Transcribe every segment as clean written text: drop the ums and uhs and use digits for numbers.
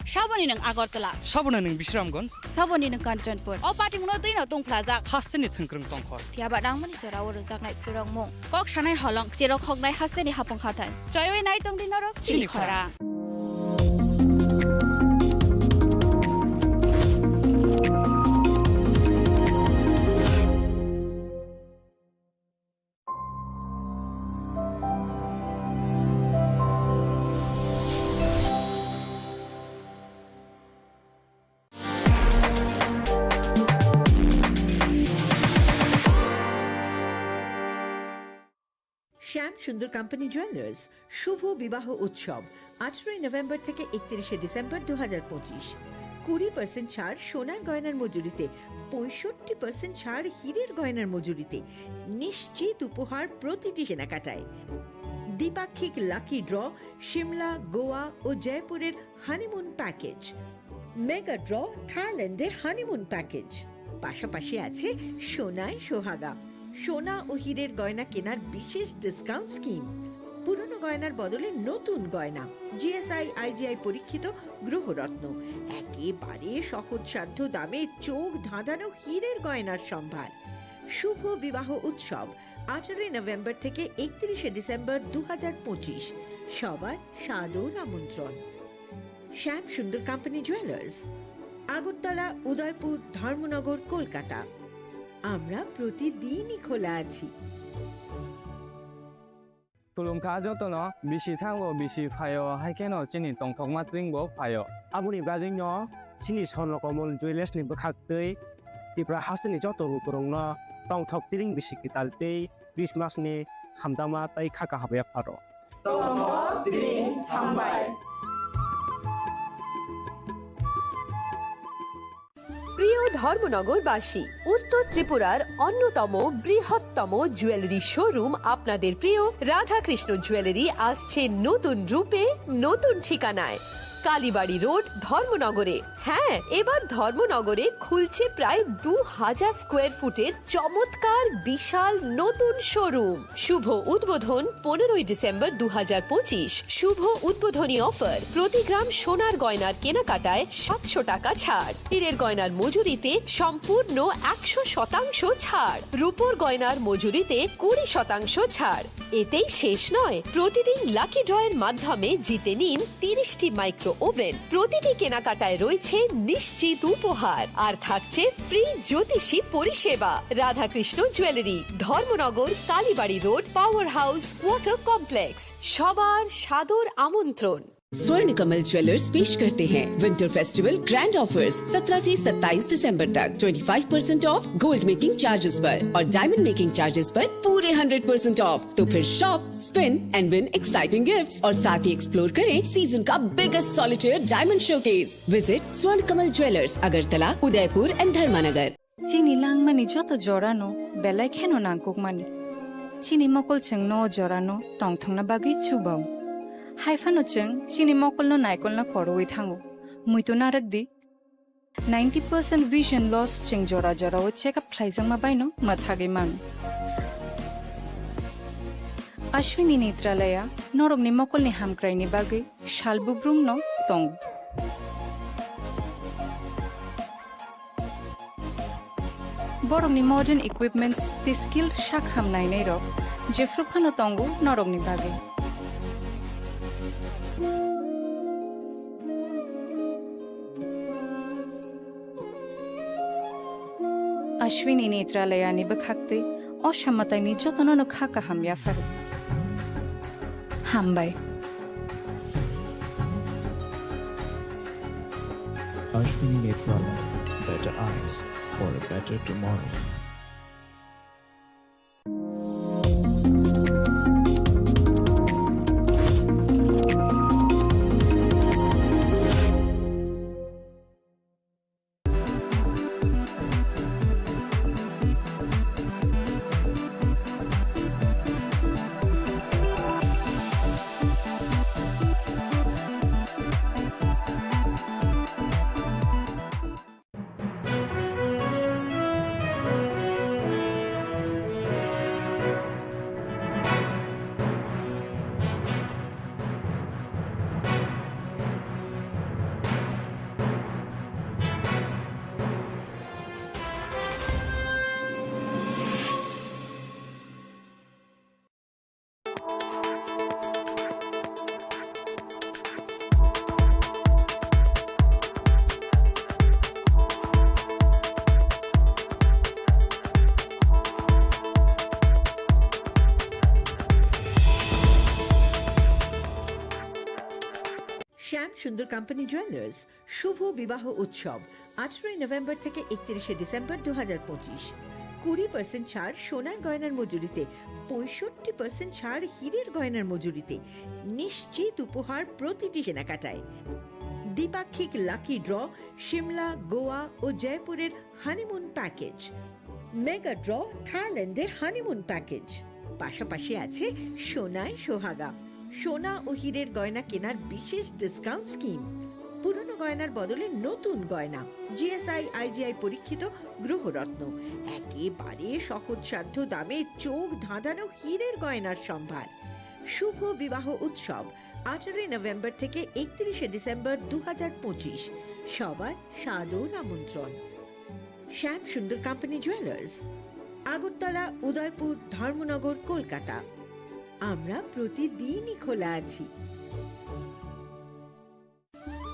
Saboni nang Agartala. Sabona ning Bisramganj. Saboni nang Kanchanpur. O party muno tui na tong plaza. Hasteni thengkrung tongkhor. Fiaba dang mani chora wo rozak nai purang mong. Kok shanai holong chero khok nai hasteni hapong khatai. Choiwei nai tong dinarok Chini Khorang. শ্যাম সুন্দর company jewellers শুভ বিবাহ উৎসব 18 November থেকে 31 December 2025 20% ছাড় সোনার গয়নার মজুরিতে 65% ছাড় হীরের গয়নার মজুরিতে নিশ্চিত উপহার প্রতিটি কেনাকাটায় দ্বিপাক্ষিক লাকি ড্র শিমলা গোয়া ও জয়পুরের হানিমুন প্যাকেজ মেগা ড্র থাইল্যান্ডে হানিমুন প্যাকেজ পাশাপাশি আছে সোনায় সোহাগা সোনা ও হীরের গয়না কেনার বিশেষ ডিসকাউন্ট স্কিম পুরনো গয়নার বদলে নতুন গয়না জিএসআই আইজিআই পরীক্ষিত গ্রহরত্ন একেবারে সহজসাধ্য দামে চোখ ধাঁধানো হীরের গয়নার সম্ভার শুভ বিবাহ উৎসব 18 নভেম্বর থেকে 31 ডিসেম্বর 2025 সবার সাদর আমন্ত্রণ শ্যাম সুন্দর কোম্পানি জুয়েলার্স আগরতলা উদয়পুর ধর্মনগর কলকাতা আমরা প্রতিদিনই খোলা আছি তুলুমকা যতন বিশি থাঙ্গো বিশি ফায়ো হাইকেনো চিনি টংথক মাত্রিংবো ফায়ো আবুনি বাজিং চিনি সনকমল জুয়েলার্স नि बखाक्तै त्रिपुरा हासनि जतो गुरंग टंगथक तिरिं बिसिकितालतै क्रिसमास नि हामदामा तै खाका हाबाया फारो टंगथक तिरिं हामबाय প্রিয় ধর্মনগরবাসী উত্তর ত্রিপুরার অন্যতম বৃহত্তম জুয়েলারি শোরুম আপনাদের প্রিয় রাধাকৃষ্ণ জুয়েলারি আসছে নতুন রূপে নতুন ঠিকানায় কালীবাড়ি রোড ধর্মনগরে হ্যাঁ এবার ধর্মনগরে খুলছে প্রায় 2000 স্কয়ার ফুটের চমৎকার বিশাল নতুন শোরুম শুভ উদ্বোধন 15 ডিসেম্বর 2025 শুভ উদ্বোধনী অফার প্রতি গ্রাম সোনার গয়নার কেনাকাটায় 700 টাকা ছাড় হীরের গয়নার মজুরিতে সম্পূর্ণ 100% ছাড় রূপোর গয়নার মজুরিতে 20% ছাড় এতেই শেষ নয় প্রতিদিন লাকি ড্রয়ের মাধ্যমে জিতে নিন 30টি মাইক্রো ওভেন প্রতিটি কেনাকাটায় রয়েছে নিশ্চিত উপহার আর থাকছে ফ্রি জ্যোতিষী পরিষেবা Radhakrishna jewellery Dharmanagar Kalibari road power house water complex সবার সাদর আমন্ত্রণ स्वर्ण कमल ज्वेलर्स पेश करते हैं विंटर फेस्टिवल ग्रैंड ऑफर्स 17 से 27 दिसंबर तक 25% ऑफ गोल्ड मेकिंग चार्जेस पर और डायमंड मेकिंग चार्जेस पर पूरे 100% ऑफ तो फिर shop spin and win exciting gifts और साथ ही एक्सप्लोर करें सीजन का biggest solitaire diamond showcase visit Swarna Kamal jewellers Agartala Udaipur and धर्मानगर चिनी लांगमानी जतो जरानो बेलाय खेनो नांगुकमानी चिनी मकल चंगनो जरानो टंगथंगना बागै चुबाव हाइफानो चंग चिनी मकलनो नायकलनो खरoi थांगो मुइतो नारकदि 90% vision loss चंग जरा जरा ओ चेकअप फ्लाइजंग मा बायनो मथागे मान अश्विनी नेत्रालया नरगनि मकलनि हामक्रायनि बागै शालबुब्रुमनो तं बरगनि मॉडर्न इक्विपमेंट्स दि स्किल शाखामनायनै रक जेफ्रुफानो तंगो नरगनि बागै अश्विनी नेत्रालयानि बखाक्तै असामतायनि जतननो खाका हामया फारो हामबाय Ashwini Netralaya, better eyes for a better tomorrow. সুন্দর কোম্পানি জুয়েলার্স শুভ বিবাহ উৎসব 18 নভেম্বর থেকে 31 ডিসেম্বর 2025। 20% ছাড় সোনার গয়নার মজুরিতে, 65% ছাড় হীরের গয়নার মজুরিতে, নিশ্চিত উপহার প্রতিটি কেনাকাটায়। দ্বিপাক্ষিক লাকি ড্র, শিমলা, গোয়া ও জয়পুরের হানিমুন প্যাকেজ, মেগা ড্র থাইল্যান্ডে হানিমুন প্যাকেজ। পাশাপাশি আছে সোনায় সোহাগা, সোনা ও হীরের গয়না কেনার বিশেষ ডিসকাউন্ট স্কিম। পুরনো গয়নার বদলে নতুন গয়না, জিএসআই আইজিআই পরীক্ষিত গ্রহরত্ন, একেবারে সহজসাধ্য দামে চোখ ধাঁধানো হীরের গয়নার সম্ভার। শুভ বিবাহ উৎসব 18 নভেম্বর থেকে 31 ডিসেম্বর 2025। সবার সাদর আমন্ত্রণ। শ্যাম সুন্দর কোম্পানি জুয়েলার্স, আগরতলা, উদয়পুর, ধর্মনগর, কলকাতা। আমরা প্রতিদিনই খোলা আছি।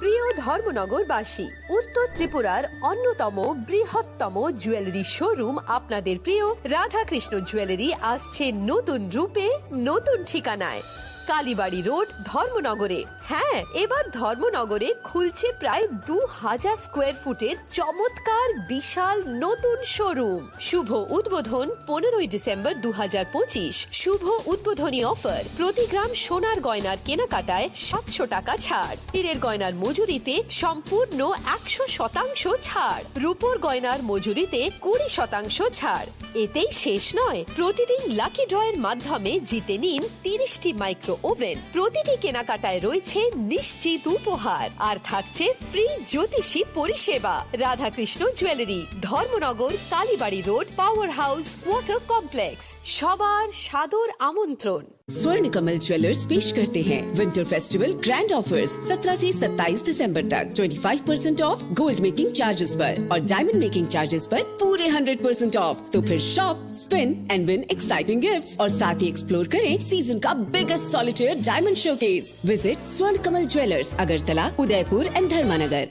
প্রিয় ধর্মনগরবাসী, উত্তর ত্রিপুরার অন্যতম বৃহত্তম জুয়েলারি শোরুম আপনাদের প্রিয় রাধাকৃষ্ণ জুয়েলারি আসছে নতুন রূপে, নতুন ঠিকানায়, কালীবাড়ি রোড, ধর্মনগরে। হ্যাঁ, এবার ধর্মনগরে খুলছে প্রায় 2000 স্কোয়ার ফুটের চমৎকার বিশাল নতুন শোরুম। শুভ উদ্বোধন 15 ডিসেম্বর 2025। শুভ উদ্বোধনী অফার, প্রতি গ্রাম সোনার গয়নার কেনাকাটায় 700 টাকা ছাড়, হীরের গয়নার মজুরিতে সম্পূর্ণ 100% ছাড়, রূপোর গয়নার মজুরিতে 20% ছাড়। এতেই শেষ নয়, প্রতিদিন লাকি ড্রয়ের মাধ্যমে জিতে নিন 30টি মাইক্রো ওভেন। প্রতিটি কেনাকাটায় রয়েছে নিশ্চিত উপহার, আর থাকছে ফ্রি জ্যোতিষী পরিষেবা। Radhakrishna jewellery, Dharmanagar, Kalibari road, power house, water complex. সবার সাদর আমন্ত্রণ। स्वर्ण कमल ज्वेलर्स पेश करते हैं विंटर फेस्टिवल ग्रैंड ऑफर्स 17 से 27 दिसंबर तक 25% ऑफ गोल्ड मेकिंग चार्जेस पर और डायमंड मेकिंग चार्जेस पर पूरे 100% ऑफ। तो फिर shop, spin and win exciting gifts और साथ ही एक्सप्लोर करें सीजन का biggest solitaire diamond showcase. Visit Swarna Kamal jewellers, Agartala, Udaipur and Dharmanagar.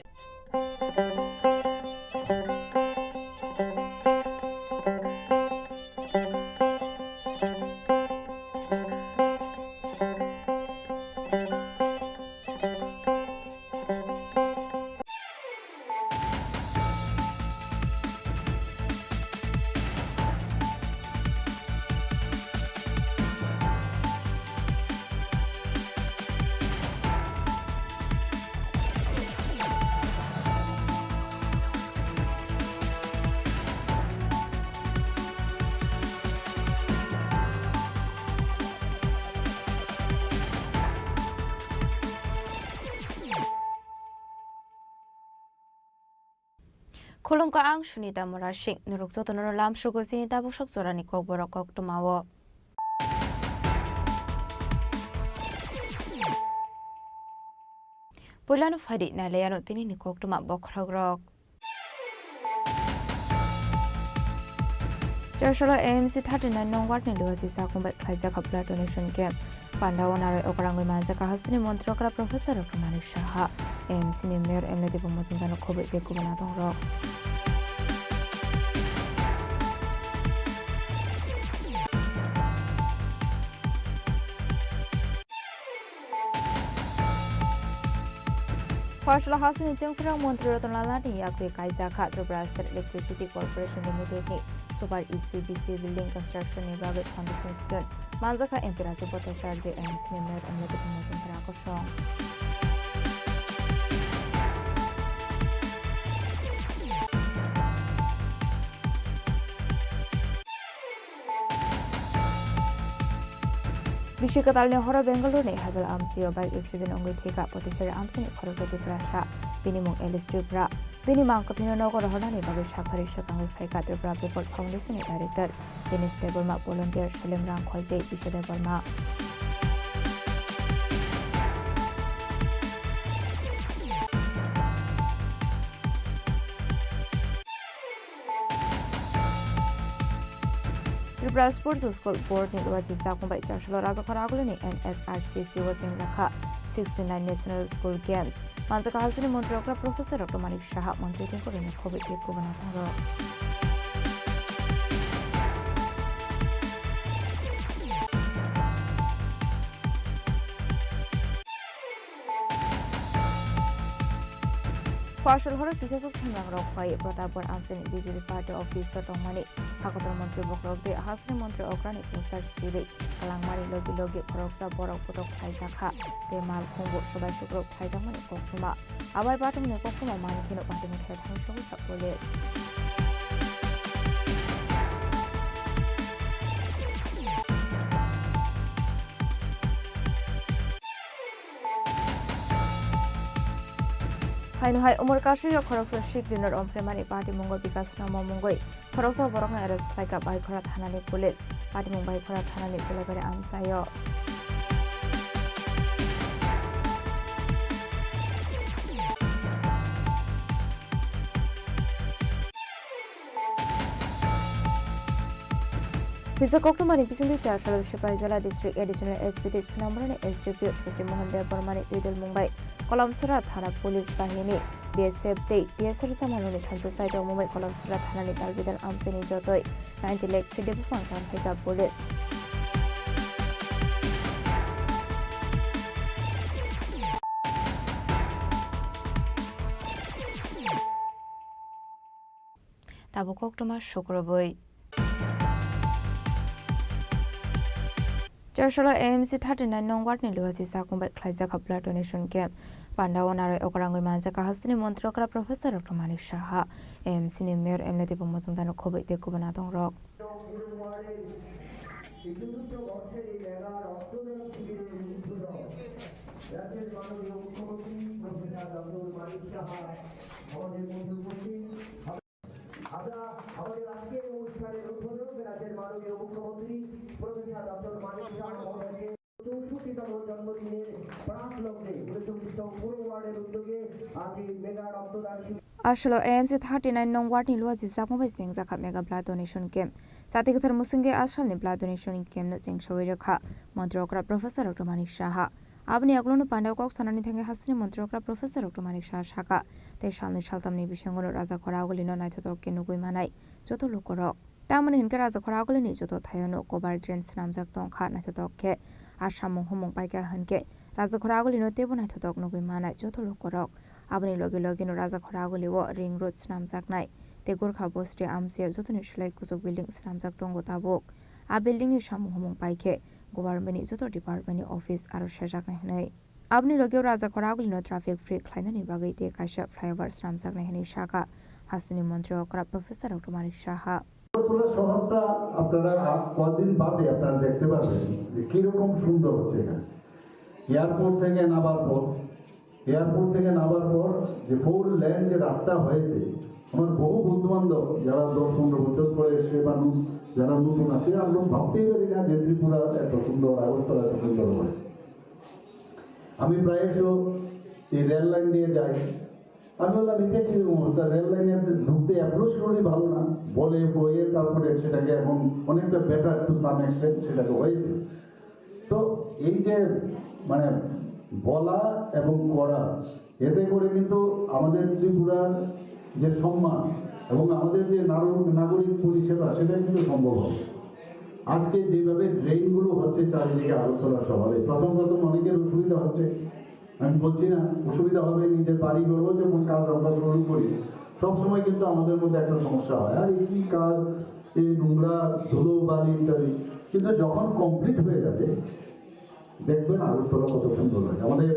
Kolongka ang sunita morashik nuruk jotono lam shugo sinita bushok zorani kokborok koktomawo. Pulano fadi na leyano tini ni koktoma bokragrok. Joshua AMC 39 nong ward ni luasi sa kumbat khaisa khapla donation camp. Pandawanare okarangoi manjaka hastini montrokra professor Dr. Manik Shaha AMC ni mayor emlete pumajungano khobet de kubana dongrok. Partial Housing Chini Khorang Montri Rotonala ni Yakwe Kaisa Kha Tripura State Electricity Corporation Limited ni Super ECBC Building Construction ni Private Foundation Student Manjaka Empirasu Potesar JMC ni Mayor Emlete Pumajungano Kosong. Bishikatalni hora Bengaluru ni habel amsi bike accident ongoi theka potesar amsi ni khorojati prasha binimong Elis Tripura binimang kapino nogor hora ni bagai shakari shotangoi phaika Tripura People Foundation ni director Dennis Deborma volunteer Shalem Rang Kholte Bishade Barma. Tripura Sports School Board ni luwaji sa kumbai Joshua Razakaragulu ni NSRCC wasing lakha 69 National School Games. Manjaka hasini montrokra Professor Dr. Manik Shaha mantri tin kore ni COVID ke kubana tharo. ফসল হরে কিসাসক থামলাং রক ফাই প্রতাপন আমসেনি BJP party officer টংমানি হাকতর মন্ত্রী বকরক দে হাসনি মন্ত্রী অগ্রানি পোস্টার সিরে কালাংমানি লগে লগে খরকসা বরক পটক খাইজাখা তে মাল খঙ্গো সবাই শুক্রক খাইজামানি কখমা আবাই পাটমনি কখমা মানিখিনো পাটিনি ঠেট হাংসহ সাপলে Hai umur kasu ya khoroksa shikrinor ompremani party mongol bikas nama mongoi khoroksa borokna arrest khlaika bai khora thanani police party mumbai khora thanani cholagare amsayo Pisa Koktomani Pisindi Charshal Shipajala District Additional SPT Sunamrani SDP Shwachi Mohan Dev Parmani Idil Mumbai Kolamsura Thana Police Bahini BSF Day TSR Samanoni Thansa Site of Mumbai Kolamsura Thanani Talbidan Amseni Jotoi 90 Lakes City Funkan Heka Police Tabu Koktoma Shokroboi Charshala AMC 39 nong ward ni luasi sakumbai khlaija khapla donation camp Pandawan arai okrangoi manja kahastini montrokra Professor Dr. Manik Shaha AMC ni Mayor Emlati Bumozumdan khobai te kubana dong rok আমাদের আজকের অনুষ্ঠানের উদ্বোধক রাজ্যের মাননীয় মুখ্যমন্ত্রী professor doctor মানিক শাহ মহোদয়কে 64তম জন্মদিনের প্রাক লগ্নে 19 পুরো ওয়ার্ডের উদ্যোগে আজ এই মেগা রক্তদান Ashlo AMC 39 nong ward ni luasi sakmbai sengjakha mega blood donation camp Satikathar musinge ashal ni blood donation camp no chengshawai rakha Montrokra Professor Dr. Manik Shaha Abni aglono Pandaw kok sanani thange hastini Montrokra Professor Dr. Manik Shaha shaka te shalni shaltamni bishangono raja khoragolino naithotok ke nugui manai joto lokorok tamani hinka raja khoragolini joto thayono cover drains namjak tongkha naithotok ke asamung humung paika hanke raja khoragolino tebo naithotok nugui manai joto lokorok abni loge loge no raja khoragoliwo ring road namjak nai te gorkha bosti amse jotoni sulai kusuk building namjak tongo tabok a building ni samung humung paike government ni joto department ni office aro shajak nahi Abni logeo raja khoragolino traffic free khlainani bagai te kaisha flyover namjak nahi shaka hastini মন্ত্রী okra Professor Dr. Manik Shaha Agartala শহরটা আপনারা কদিন বাদে আপনারা দেখতে পাবেন যে কিরকম সুন্দর হচ্ছে এখানে এয়ারপোর্ট থেকে নামার পর যে ফোর লেন যে রাস্তা হয়েছে আমার বহু বন্ধু বান্ধব যারা 10-15 বছর পরে এসে মানুষ যারা নতুন আছে আমরা ভাবতেই পারি না যে ত্রিপুরা এত সুন্দর আগরতলা এত সুন্দর হয় আমি প্রায়শ এই রেল লাইন দিয়ে যাই আমি বললাম এটাই ছিল অবস্থা রেল লাইনে ঢুকতে অ্যাপ্রোচ রোডই ভালো না বলে বইয়ে তারপরে সেটাকে এখন অনেকটা বেটার টু সাম এক্সটেন্ট সেটাকে হয়েছে তো এই যে মানে বলা এবং করা এতে করে কিন্তু আমাদের ত্রিপুরার যে সম্মান এবং আমাদের যে নাগরিক পরিষেবা সেটা কিন্তু সম্ভব হবে আজকে যেভাবে ড্রেনগুলো হচ্ছে চারিদিকে আগরতলা শহরে প্রথম অনেকের অসুবিধা হচ্ছে আমি বলছি না অসুবিধা হবে নিজের বাড়ি করবো যখন কাজ আমরা শুরু করি সবসময় কিন্তু আমাদের মধ্যে একটা সমস্যা হয় আর এই কাজ এই নোংরা ধুলো বালি ইত্যাদি কিন্তু যখন কমপ্লিট হয়ে যাবে দেখবেন আগরতলা কত সুন্দর লাগে আমাদের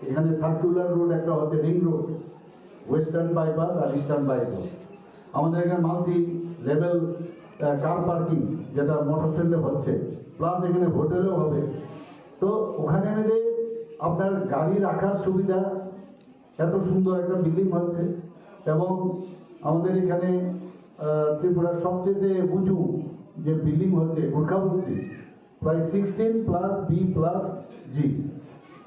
এখানে সার্কুলার রোড একটা হচ্ছে রিং রোড ওয়েস্টার্ন বাইপাস আর ইস্টার্ন বাইপাস আমাদের এখানে মাল্টি লেভেল কার পার্কিং যেটা মোটর স্ট্যান্ডে হচ্ছে প্লাস এখানে হোটেলও হবে তো ওখানে আমাদের আপনার গাড়ি রাখার সুবিধা এত সুন্দর একটা বিল্ডিং হচ্ছে এবং আমাদের এখানে ত্রিপুরার সবচেয়ে উঁচু যে বিল্ডিং হচ্ছে গোর্খাবস্তি প্রায় 16 প্লাস বি প্লাস জি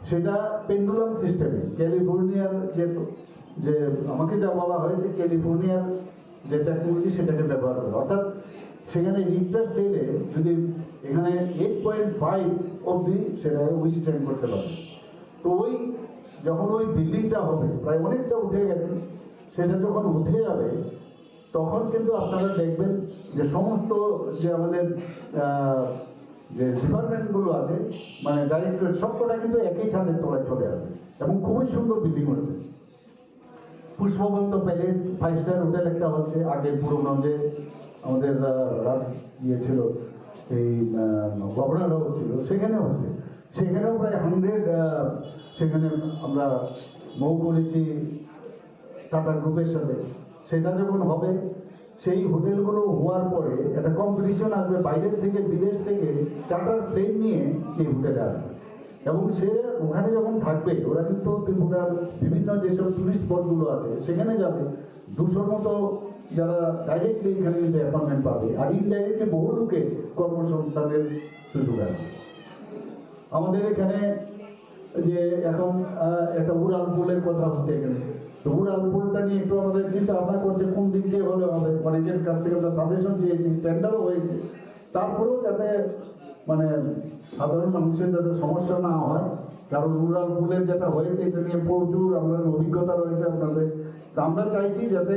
সেটা পেন্ডুলাম সিস্টেমে ক্যালিফোর্নিয়ার যে আমাকে যা বলা হয়েছে ক্যালিফোর্নিয়ার যে টেকনোলজি সেটাকে ব্যবহার করে অর্থাৎ সেখানে রিক্টার স্কেলে যদি এখানে 8.5 অবধি সেটা উইথস্ট্যান্ড করতে পারে তো ওই যখন ওই বিল্ডিংটা হবে প্রায় অনেকটা উঠে গেছে সেটা যখন উঠে যাবে তখন কিন্তু আপনারা দেখবেন যে সমস্ত যে আমাদের যে ডিপার্টমেন্টগুলো আছে মানে ডাইরেক্টরেট সবকটা কিন্তু একই ছাদের তলায় চলে আসবে এবং খুবই সুন্দর বিল্ডিং হচ্ছে পুষ্পবন্ত প্যালেস 5 স্টার হোটেল একটা হচ্ছে, আগে পুরোনো যে আমাদের ইয়ে ছিল এই গভর্নর হাউস ছিল সেখানে হচ্ছে, সেখানেও প্রায় 100 সেখানে আমরা মৌ করেছি টাটা গ্রুপের সাথে। সেটা যখন হবে সেই হোটেলগুলো হওয়ার পরে একটা কম্পিটিশন আসবে, বাইরের থেকে বিদেশ থেকে চার্টার প্লেন নিয়ে এই হোটেলে আসবে এবং সে ওখানে যখন থাকবে ওরা কিন্তু ত্রিপুরার বিভিন্ন যেসব টুরিস্ট স্পটগুলো আছে সেখানে যাবে। 200 মতো যারা ডাইরেক্টলি এখানে কিন্তু অ্যাপয়েন্টমেন্ট পাবে, আর ইনডাইরেক্টলি বহু লোকে কর্মসংস্থানের সুযোগ আছে। আমাদের এখানে যে এখন একটা উড়াল পুলের কথা হচ্ছে এখানে, তো উড়াল পুলটা নিয়ে একটু আমাদের চিন্তা ভাবনা করছে কোন দিক দিয়ে হলে হবে। অনেকের কাছ থেকে আমরা সাজেশন চেয়েছি, টেন্ডারও হয়েছে, তারপরেও যাতে মানে সাধারণ মানুষের যাতে সমস্যা না হয়, কারণ রুরাল পুলের যেটা হয়েছে এটা নিয়ে প্রচুর আমাদের অভিজ্ঞতা রয়েছে আপনাদের। তো আমরা চাইছি যাতে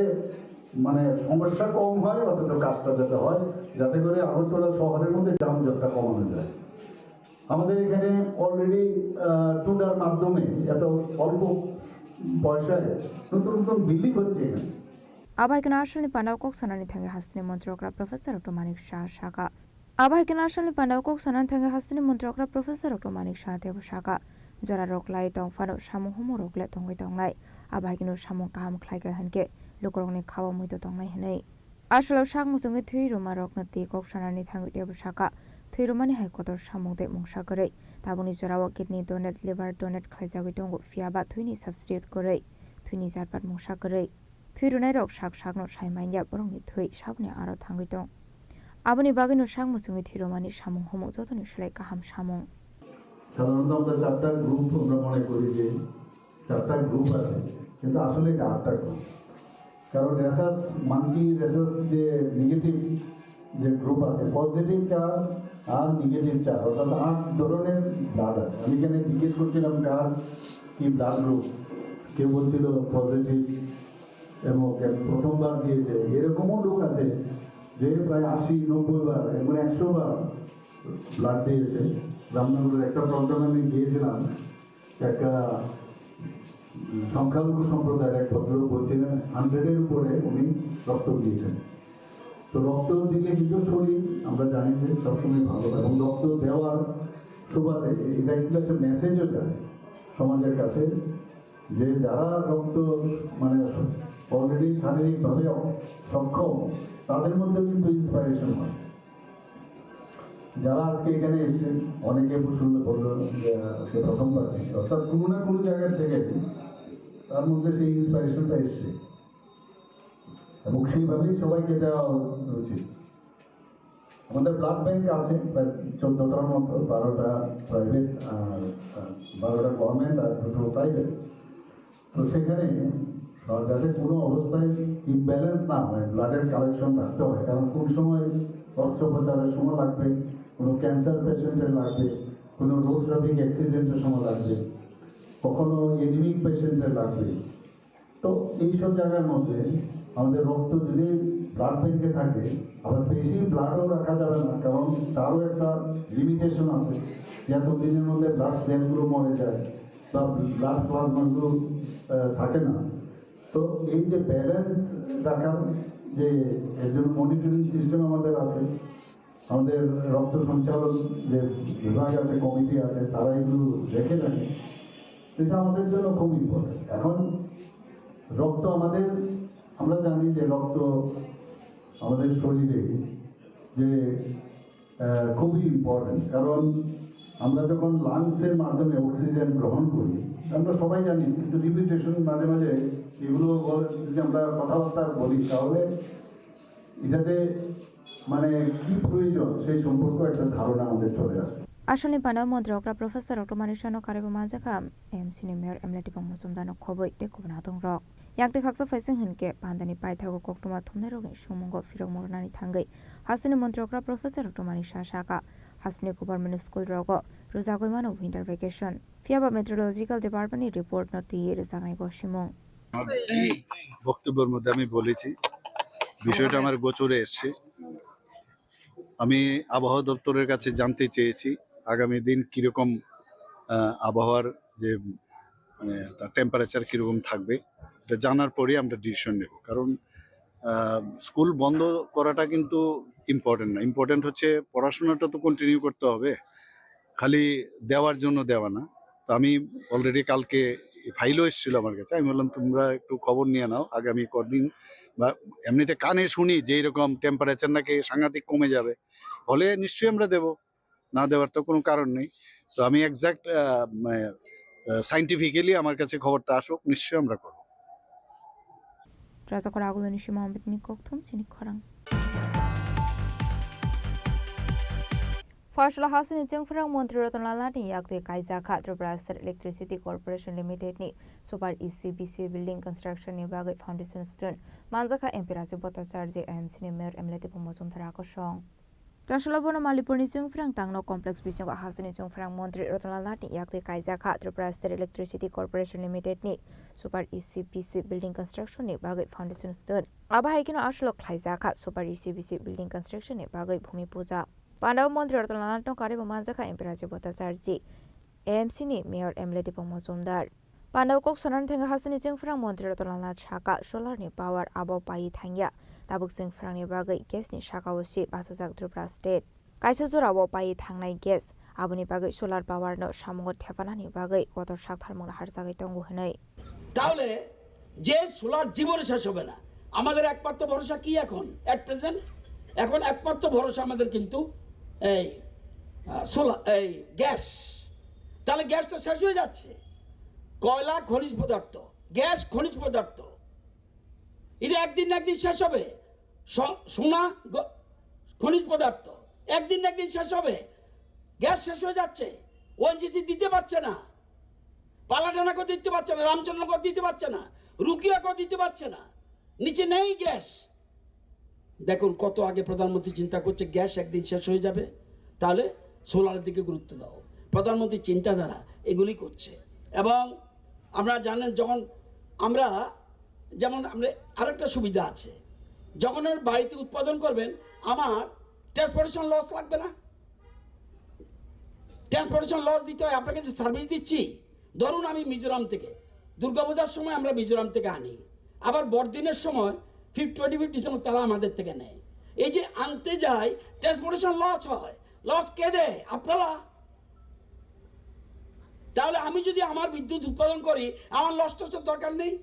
মানে সমস্যা কম হয় অথচ কাজটা যাতে হয়, যাতে করে আগরতলা শহরের মধ্যে যানজটটা কমানো যায়। আমাদের এখানে অলরেডি টুডার মাধ্যমে এত অল্প পয়সায় নতুন নতুন বিল্ডিং হচ্ছে এখানে। Abhai National Pandau Kok Sanani Thangi Hastini Montrokra Professor Dr. Manik Shah Shaka. Abhai National Pandau Kok Sanan Thangi Hastini Montrokra Professor Dr. Manik Shah Dev Shaka. Jara Rok Lai Tong Fano Shamu Humorok Let Tong Tong Lai. Abhai no Shamu Kaham Klaiga Hanke. Lukorong Kawa Muito Tong Lai Hene. Ashalo Shang Musungi Tui Rumarok Nati Kok Sanani Thangi Dev Shaka. Tui Rumani Haikotor Shamu de Mungshakare. Tabuni Jorawa Kidney Donate Liver Donate Klaizagitongo Fiaba Twini Substitute Kore. Twini Zarpat Mungshakare. Thuirunai rok shak shak no shai mainya borongni thui shabne aro thangui dong. Aboni bagui no shang musungi thiromani samung homo jotoni shlai kaham samung. সাধারণত আমরা 4টা group আমরা মনে করি যে 4টা group আছে, কিন্তু আসলে 8টা গ্রুপ। কারণ রেসাস মাঙ্কি রেসাস যে নেগেটিভ যে গ্রুপ আছে, পজিটিভ চার আর নেগেটিভ চার, অর্থাৎ 8 ধরনের ব্লাড আছে। আমি এখানে জিজ্ঞেস করছিলাম কার কি ব্লাড গ্রুপ, কেউ বলছিল পজিটিভ এবং প্রথমবার দিয়েছে। এরকমও লোক আছে যে প্রায় 80-90 বার এবং 100 বার ব্লাড দিয়েছে। রামনগরের একটা প্রোগ্রামে আমি গিয়েছিলাম, একটা সংখ্যালঘু সম্প্রদায়ের এক ভদ্রলোক বলছিলেন 100-এর উপরে উনি রক্ত দিয়েছেন। তো রক্ত দিলে কিন্তু শরীর আমরা জানি যে সবসময় ভালো, এবং রক্ত দেওয়ার সুবাদে এটা কিন্তু একটা মেসেজও যায় সমাজের কাছে যে যারা রক্ত মানে অলরেডি শারীরিকভাবে সক্ষম তাদের মধ্যে কিন্তু ইন্সপাইরেশন হয়। যারা আজকে এখানে এসে অনেকে সুন্দর বলল যে আজকে প্রথমবার, অর্থাৎ কোনো না কোনো জায়গার থেকে তার মধ্যে সেই ইন্সপাইরেশনটা এসছে এবং সেইভাবেই সবাইকে দেওয়া উচিত। আমাদের ব্লাড ব্যাংক আছে প্রায় 14টার মতো, 12টা প্রাইভেট আর 12টা গভর্নমেন্ট আর 2টো প্রাইভেট। তো সেখানে যাতে কোনো অবস্থায় ইমব্যালেন্স না হয় ব্লাডের কালেকশন রাখতে হয়, কারণ কোন সময় অস্ত্রোপচারের সময় লাগবে, কোনো ক্যান্সার পেশেন্টের লাগবে, কোনো রোড ট্রাফিক অ্যাক্সিডেন্টের সময় লাগবে, কখনো এনিমিক পেশেন্টের লাগবে। তো এইসব জায়গার মধ্যে আমাদের রক্ত যদি ব্লাড ব্যাংকে থাকে, আবার বেশি ব্লাডও রাখা যাবে না, কারণ তারও একটা লিমিটেশন আছে। এত দিনের মধ্যে ব্লাড সেলগুলো মরে যায় বা ব্লাড প্লাজমাগুলো থাকে না। তো এই যে ব্যালেন্স রাখার যে একজন মনিটরিং সিস্টেম আমাদের আছে, আমাদের রক্ত সঞ্চালন যে বিভাগ আছে, কমিটি আছে, তারা এগুলো দেখে থাকে। এটা আমাদের জন্য খুব ইম্পর্টেন্ট। এখন রক্ত আমাদের, আমরা জানি যে রক্ত আমাদের শরীরে যে খুবই ইম্পর্টেন্ট, কারণ আমরা যখন লাংসের মাধ্যমে অক্সিজেন গ্রহণ করি, আমরা সবাই জানি, কিন্তু রিপিটেশন মাঝে মাঝে এগুলো যদি আমরা কথাবার্তা বলি তাহলে এটাতে মানে কি প্রয়োজন সেই সম্পর্কে একটা ধারণা আমাদের চলে আসে। Ashalni Pandau Montrokra Professor Dr. Manik Shah no Karibu Manjaka MC ni Mayor Emleti Pang Musumdano Khoboi te Kubna Dong Rok. Yakte Khaksa Faising Hinke Pandani Paithago Koktuma Thumne Rogni Shumungo Firok Mornani Thangai. Hasini Montrokra Professor Dr. Manik Shah Shaka. Hasini Government School Rogo. Ruzago Mano Winter Vacation. Fiaba Meteorological Department report not the year Zangai Goshimong. বক্তব্যের মধ্যে আমি বলেছি বিষয়টা আমার গোচরে এসেছে। আমি আবহাওয়া দপ্তরের কাছে জানতে চেয়েছি আগামী দিন কিরকম আবহাওয়ার যে তার টেম্পারেচার কিরকম থাকবে, এটা জানার পরেই আমরা ডিসিশন নেব। কারণ স্কুল বন্ধ করাটা কিন্তু ইম্পর্টেন্ট না, ইম্পর্টেন্ট হচ্ছে পড়াশোনাটা তো কন্টিনিউ করতে হবে, খালি দেওয়ার জন্য দেওয়া না। তো আমি অলরেডি কালকে ফাইলও এসেছিল আমার কাছে, আমি বললাম তোমরা একটু খবর নিয়ে নাও আগামী কদিন, বা এমনিতে কানে শুনি যে এরকম টেম্পারেচার নাকি সাংঘাতিক কমে যাবে, হলে নিশ্চয়ই আমরা দেব, না দেওয়ার তো কোনো কারণ নেই। তো আমি এক্সাক্ট সাইন্টিফিক্যালি আমার কাছে খবরটা আসুক, নিশ্চয়ই আমরা করব। Traza kora agulo nishi Mohammed ni kokthum Chini Khorang. Farshala hasini jengfrang Montri Rotonlala ni yakde kaisa kha Tripura State Electricity Corporation Limited ni Super ECBC Building Construction ni bagai foundation stone manjaka empirasi botachar je AMC ni mayor emlete pomojum thara akosong. Tangshala bona Malipur ni jengfrang tangno complex bising hasini jengfrang Montri Rotonlala ni yakde kaisa kha Tripura State Electricity Corporation Limited ni Super ECBC Building Construction ni bagai foundation stone abai kino ashlo khaisa kha Super ECBC Building Construction ni bagai bhumi puja Pandaw Montri Rotonlala no kare manjaka empirasi botachar je AMC ni mayor emlete pomojumdar Pandaw kok sanan thenga hasini jengfrang Montri Rotonlala chaka solar ni power abo pai thangya tabuk jengfrang ni bagai gas ni shaka osi basajak Tripura State kaisa jora abo pai thangnai gas aboni bagai solar power no samungo thepana ni bagai kotor sak tharmung harjagai tongo hinai তাহলে যে solar জীবনে শেষ হবে না। আমাদের একমাত্র ভরসা কি এখন এট প্রেজেন্ট? এখন একমাত্র ভরসা আমাদের কিন্তু এই সোলার, এই গ্যাস। তাহলে গ্যাস তো শেষ হয়ে যাচ্ছে। কয়লা খনিজ পদার্থ, গ্যাস খনিজ পদার্থ, এটা একদিন না একদিন শেষ হবে। সোনা খনিজ পদার্থ একদিন না একদিন শেষ হবে। গ্যাস শেষ হয়ে যাচ্ছে, ওএনজিসি দিতে পারছে না, পালাটানাকে দিতে পারছে না, রামচন্দ্রকে দিতে পারছে না, রুকিয়াকে দিতে পারছে না, নিচে নেই গ্যাস। দেখুন কত আগে প্রধানমন্ত্রী চিন্তা করছে গ্যাস একদিন শেষ হয়ে যাবে, তাহলে সোলারের দিকে গুরুত্ব দাও। প্রধানমন্ত্রী চিন্তাধারা এগুলি করছে। এবং আপনারা জানেন যখন আমরা যেমন আমরা আরেকটা সুবিধা আছে, যখন বাড়িতে উৎপাদন করবেন আমার ট্রান্সপোর্টেশন লস লাগবে না। ট্রান্সপোর্টেশন লস দিতে হয়, আপনাকে যে সার্ভিস দিচ্ছি, ধরুন আমি মিজোরাম থেকে দুর্গাপূজার সময় আমরা মিজোরাম থেকে আনি, আবার বড়দিনের সময় 25 ডিসেম্বর তারা আমাদের থেকে নেয়। এই যে আনতে যায় ট্রান্সপোর্টেশন লস হয়, লস কে দেয়? আপনারা। তাহলে আমি যদি আমার বিদ্যুৎ উৎপাদন করি আমার লস টসের দরকার নেই,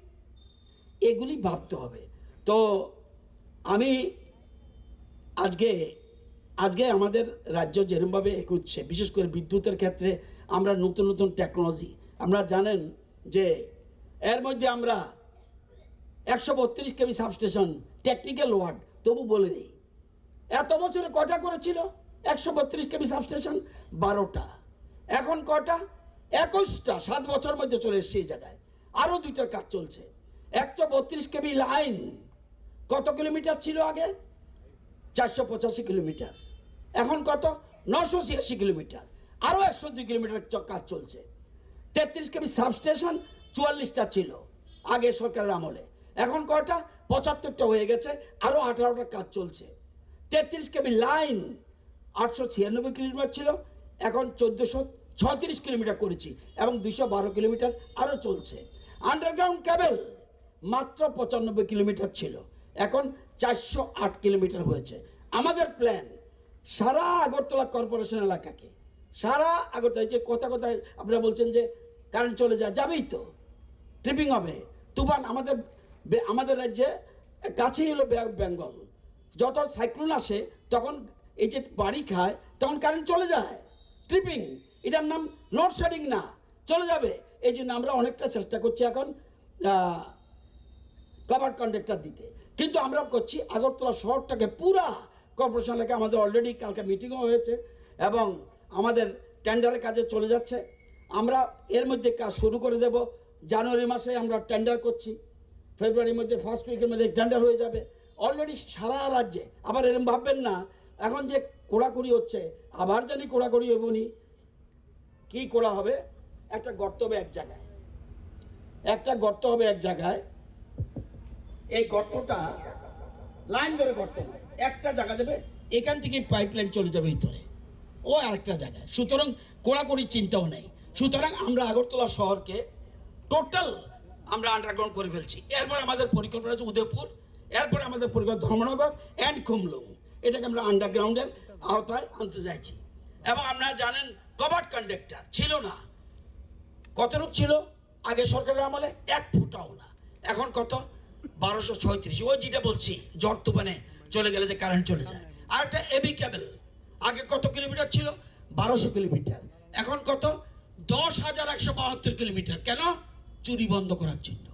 এগুলি ভাবতে হবে। তো আমি আজকে আমাদের রাজ্য যেরকমভাবে এগোচ্ছে, বিশেষ করে বিদ্যুতের ক্ষেত্রে আমরা নতুন নতুন টেকনোলজি, আপনারা জানেন যে এর মধ্যে আমরা 132 কেবি সাবস্টেশন টেকনিক্যাল ওয়ার্ড, তবু বলে দিই এত বছরে কটা করেছিল? 132 কেবি সাবস্টেশন 12টা, এখন কটা? 21টা। 7 বছর মধ্যে চলে এসছে এই জায়গায়। আরও 2টার কাজ চলছে। 132 কেবি লাইন কত কিলোমিটার ছিল আগে? 485 কিলোমিটার, এখন কত? 986 কিলোমিটার, আরও 102 কিলোমিটার কাজ চলছে। 33 কেবি সাবস্টেশন 44টা ছিল আগে সরকারের আমলে, এখন কয়টা? 75টা হয়ে গেছে, আরও 18টা কাজ চলছে। 33 কেবি লাইন 896 কিলোমিটার ছিল, এখন 1436 কিলোমিটার করেছি, এবং 212 কিলোমিটার আরও চলছে। আন্ডারগ্রাউন্ড কেবল মাত্র 95 কিলোমিটার ছিল, এখন 408 কিলোমিটার হয়েছে। আমাদের প্ল্যান সারা আগরতলা কর্পোরেশন এলাকাকে, সারা আগরতলা, যে কথায় আপনারা বলছেন যে কারেন্ট চলে যায়, যাবেই তো, ট্রিপিং হবে, তুফান। আমাদের রাজ্যে কাছেই হলো বেঙ্গল, যত সাইক্লোন আসে তখন এই যে বাড়ি খায় তখন কারেন্ট চলে যায়, ট্রিপিং। এটার নাম লোডশেডিং না, চলে যাবে। এই জন্য আমরা অনেকটা চেষ্টা করছি এখন কভার কন্ডাক্টর দিতে, কিন্তু আমরা করছি আগরতলা শহরটাকে পুরা কর্পোরেশন এলাকা। আমাদের অলরেডি কালকে মিটিংও হয়েছে এবং আমাদের টেন্ডারের কাজে চলে যাচ্ছে। আমরা এর মধ্যে কাজ শুরু করে দেব। জানুয়ারি মাসে আমরা টেন্ডার করছি, ফেব্রুয়ারির মধ্যে ফার্স্ট উইকের মধ্যে টেন্ডার হয়ে যাবে অলরেডি সারা রাজ্যে। আবার এরকম ভাববেন না এখন যে কোড়াকুড়ি হচ্ছে, আবার জানি কোড়াকুড়ি হবনি। কি কোড়া হবে? একটা গর্ত হবে এক জায়গায়, একটা গর্ত হবে এক জায়গায়। এই গর্তটা লাইন ধরে গর্ত নয়, একটা জায়গা দেবে, এখান থেকে পাইপলাইন চলে যাবে ভিতরে, ও আরেকটা জায়গায়। সুতরাং কোড়াকুড়ির চিন্তাও নেই। সুতরাং আমরা আগরতলা শহরকে টোটাল আমরা আন্ডারগ্রাউন্ড করে ফেলছি। এরপর আমাদের পরিকল্পনা আছে উদয়পুর, এরপর আমাদের পরিকল্পনা ধর্মনগর অ্যান্ড কুমলুং, এটাকে আমরা আন্ডারগ্রাউন্ডের আওতায় আনতে চাইছি। এবং আপনারা জানেন কভার্ড কন্ডাক্টর ছিল না, কতটুক ছিল আগে সরকারের আমলে? 1 ফুটাও না। এখন কত? 1236। ওই যেটা বলছি ঝড় তুফানে চলে গেলে যে কারেন্ট চলে যায়। আর একটা এবি কেবল, আগে কত কিলোমিটার ছিল? 1200 কিলোমিটার। এখন কত? 10,172 কিলোমিটার। কেন? চুরি বন্ধ করার জন্য।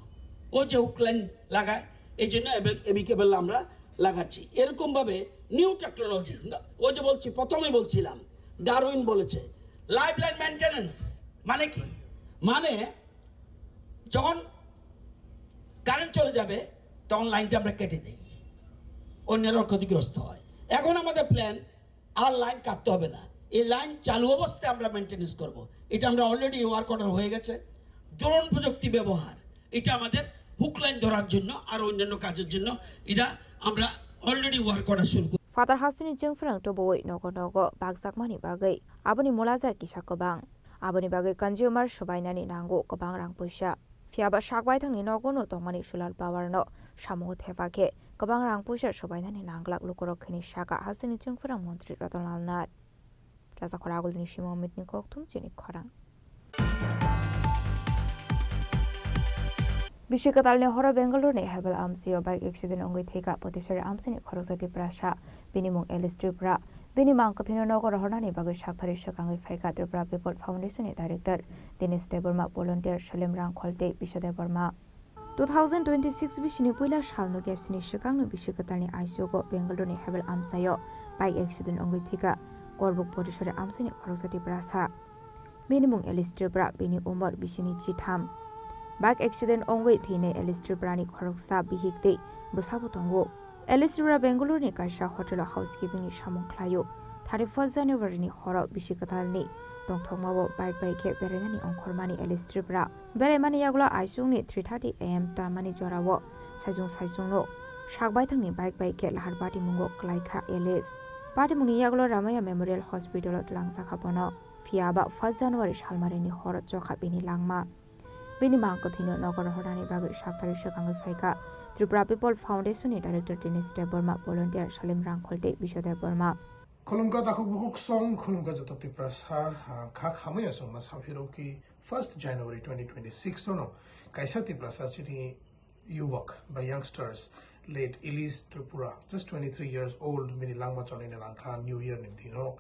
ওই যে হুকলাইন লাগায়, এই জন্য এবি কেবল আমরা লাগাচ্ছি। এরকমভাবে নিউ টেকনোলজি, ওই যে বলছি প্রথমেই বলছিলাম, ডারউইন বলেছে লাইফলাইন মেনটেন্যান্স মানে কি? মানে যখন কারেন্ট চলে যাবে তখন লাইনটা আমরা কেটে দিই, অন্যেরা ক্ষতিগ্রস্ত হয়। এখন আমাদের প্ল্যান আর লাইন কাটতে হবে না, এই লাইন চালু অবস্থায় আমরা মেনটেন্যান্স করব। এটা আমরা অলরেডি ওয়ার্ক অর্ডার হয়ে গেছে। ড্রোন প্রযুক্তি ব্যবহার, এটা আমাদের হুক লাইন ধরার জন্য আর অন্যান্য কাজের জন্য এটা আমরা অলরেডি ওয়ার্ক অর্ডার শুরু করি। Father Hasini Jungfrang to boy nogo bagzak mani bagay aboni mulaza kisa kobang aboni bagay consumer shobainani nango kobang rang puisha fiaba shakbai thangni nogo no tongmani sulal power no samo thebake kobang rang puisha shobainani nanglak lukorok khini shaka Hasini Jungfrang montri Ratonlal Nat Raza Khoragul ni Shimo mitni koktum Chini Khorang Bishikatalne hora Bangalore ne habal amsio bike accident ongoi theka potisari amsini khoroksa TRIPURA sha binimung TRIPURA binimang kathino nogor hornani bagai shakthari shakangoi phaika TRIPURA People Foundation ni director Dinesh Deborma volunteer Shalim Rang kholte Bishade Burma 2026 bishini puila salno gersini shakangno bishikatalni ICO go Bangalore ne habal amsayo bike accident ongoi theka korbuk potisari amsini khoroksa TRIPURA sha binimung TRIPURA bini umar bishini tritham Bike accident ongoi thine TRIPURA ni khoroksa bihikte busabu tongo TRIPURA Bangalore ni kaisa hotel housekeeping ni samung khlayo 31 January ni horo bishikatal ni tongthongmabo bike ke berenani ongkhormani TRIPURA beremani yagla aisung ni 3:30 am tamani jorawo saisung no shakbai thangni bike ke lahar party mungo klaikha ls party muni yaglo Ramaya Memorial Hospital langsa khapono fiaba 1 January salmari ni horo chokha bini langma Binimang Kathino Nogor Horani Bagai Shaktari Shakangai Faika TRIPURA People Foundation ni Director Dinesh Deborma volunteer Shalim Rang kholte Bishade Burma Kolomka takuk song kolomka joto TRIPURA sar khak hamaya song ma sabhiro ki 1st January 2026 sono kaisa TRIPURA sar chini yuvak by youngsters late Elise TRIPURA just 23 years old mini langma chone na langkha new year ni dino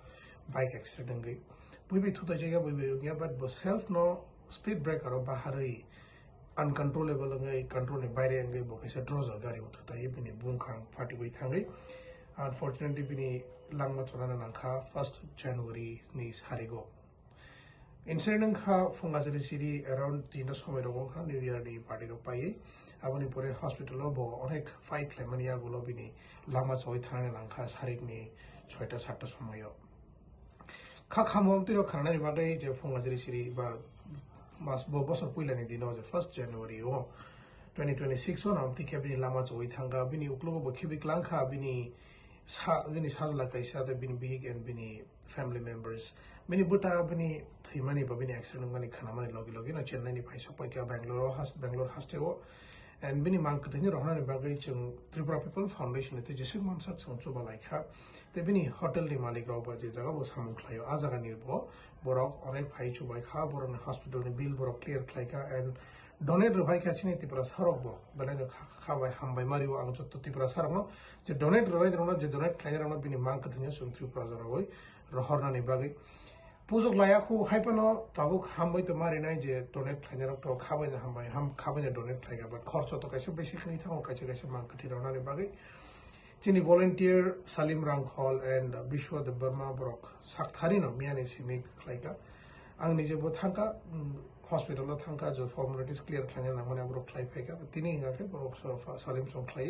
bike accident gai buibi thuta jega buibi ya but self no speed breaker or bahari uncontrollable ngai control ni baire ngai bokaisa drozer gari uthuta ibini bungkhang party bai thangai unfortunately bini langma chorana nangkha 1st January ni harigo incident kha fungasari siri around 3 সময় রকম খা new year day party ro pai aboni pore hospital bo onek fight lemania gulo bini lama choi thane nangkha sarik ni 6টা 7টা সময় kha khamom tiro khana ni bagai je fungasari siri ba mas bo bosor puilani dino je 1st January o 2026 on amti kebini lama choi thanga bini uklogo bo khibik langkha bini sajla kaisa the bini big and bini family members bini buta bini thimani ba bini accident mani khana mani logi na Chennai ni phai sopai ka Bangalore hastego and bini mang kathini rohna ni bagai chung TRIPURA People Foundation te jesik mansa chung choba laikha te bini hotel ni malik ro ba je jaga bo samung khlayo a jaga ni bo borok onek phai chubai kha boron hospital ni bill borok clear khlaika and donate ro bhai kachini TRIPURA sarok bo bele khabai hambai mariwa ang chotto TRIPURA sarok no je donate ro je donate khlai ro bini mang kathini chung TRIPURA jara boy rohorna ni bagai puzok laya khu haipano tabuk hambai to mari nai je donate khlai ro to khabai na hambai khabai na donate khlai but khorcho to kaise beshi khani thango kaise mang kathi rona ni bagai Chini volunteer Salim Rang Hall and Bishwa the Burma Borok Sakthari no miani simik khlaika ang nije bo thangka hospital lo thangka jo formalities clear khlanya na mane borok khlai phaika tini inga ke borok Salim song khlai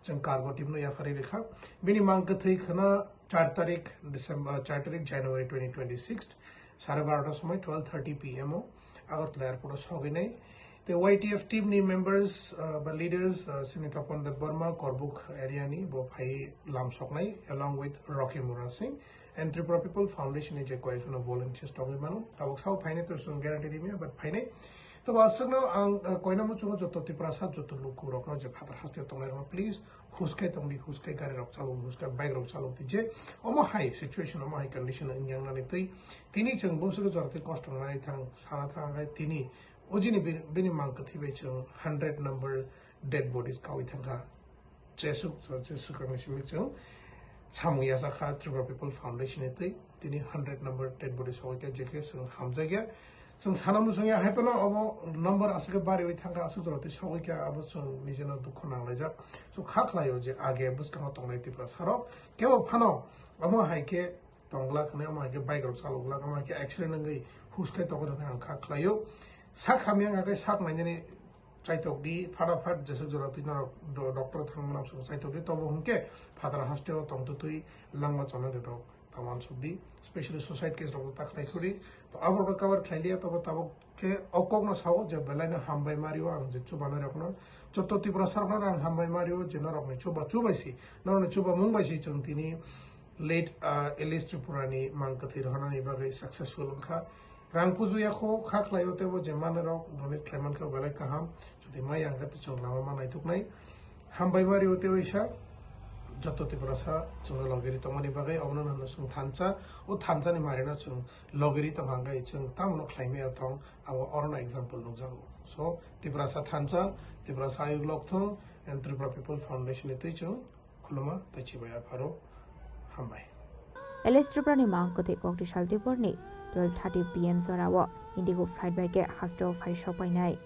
jeng cargo team no ya fari rekha bini mang ka thai khana 4 tarikh January 2026 12:30 সময় 12:30 PM Agartala airport sogi nai the YTF team ni members but leaders Senate upon the Burma Korbuk area ni bo phai lam soknai along with Rocky Mura Singh and TRIPURA People Foundation ni je koyejon volunteers tongi manu tabok sau phaine to sun guarantee dimia but phaine तो वास्तव में कोई ना मुझे जो तो त्रिपुरा साथ जो तो लोग को रखना जो फादर हंसते तो मेरे को प्लीज हुसके तुमने हुसके गाड़ी रख चालू हुसके बाइक रख चालू दीजिए ओमा हाई सिचुएशन ओमा हाई कंडीशन इंजन ना नहीं तिनी चंग बुमसे को जरूरत कॉस्ट होना नहीं था सारा था अगर तिनी उजिनी बिनी मांग करती बेचूं 100 नंबर डेड बॉडीज का हुई था जेसु का मिसिमिक चंग सामुया जाखा त्रिपुरा पीपल फाउंडेशन है तिनी 100 नंबर डेड बॉडीज हो गया जेके संग हम जगह जों सानामु जोंया हायपनो अब नम्बर आसके बारे वे थांगा आसु जरते सावै क्या अब जों निजेनो दुख नांलाय जा सो खाखलायो जे आगे बुसका तंगनाय तिप्रा सारो केबो फानो अब हायके तंगला खने अब हायके बाइक रक चालुगला अब हायके एक्सीडेंट नंगै हुसके तगो न खाखलायो सा खामिया गाके साक नायने चाइतोगदी फाडाफाट जेसे जरते न डॉक्टर थांगना सो चाइतोगदी तब हुनके फादर हॉस्टेल तंगतुई लांगमा चने दो तमान सुदी स्पेशली सुसाइड केस रक ताखलाय खुरी तो अब का कवर खाइलिया तब के अकोग न साओ जे बेलाइन हामबाय मारियो आं जे चुबा न रखनो चतो त्रिपुरा सरकार आं हामबाय मारियो जे न रखनो चुबा चुबाइसी नरने चुबा मुंबाइसी जों तिनी लेट एलिस त्रिपुरानि मांगकथि रहनानि बागै सक्सेसफुल खा रांपुजुयाखौ खाखलायो तेबो जे मानरक डोनेट खायमानखौ बेलाय काहाम जुदि माय आंगत जों नामा मानाय थुकनाय हामबाय मारियो तेवैसा जतो त्रिपुरा सा जों लगेरि तमनि बागै अवनो नन जों थानसा ओ थानसानि मारिना जों लगेरि त भांगाय जों तामनो खायमे अथं आव अरना एग्जांपल नुजागो सो त्रिपुरा सा थानसा त्रिपुरा सा आयोग लक्थं एन्ड त्रिपुरा पीपल फाउंडेशन एतै जों खुलुमा तचिबाया फारो हामबाय एलिस त्रिपुरानि मांग कथे कोकटी सालतिपुरनि 12:30 PM जराव इंडिगो फ्लाइट बाइके हास्टो फाइ सपाइनाय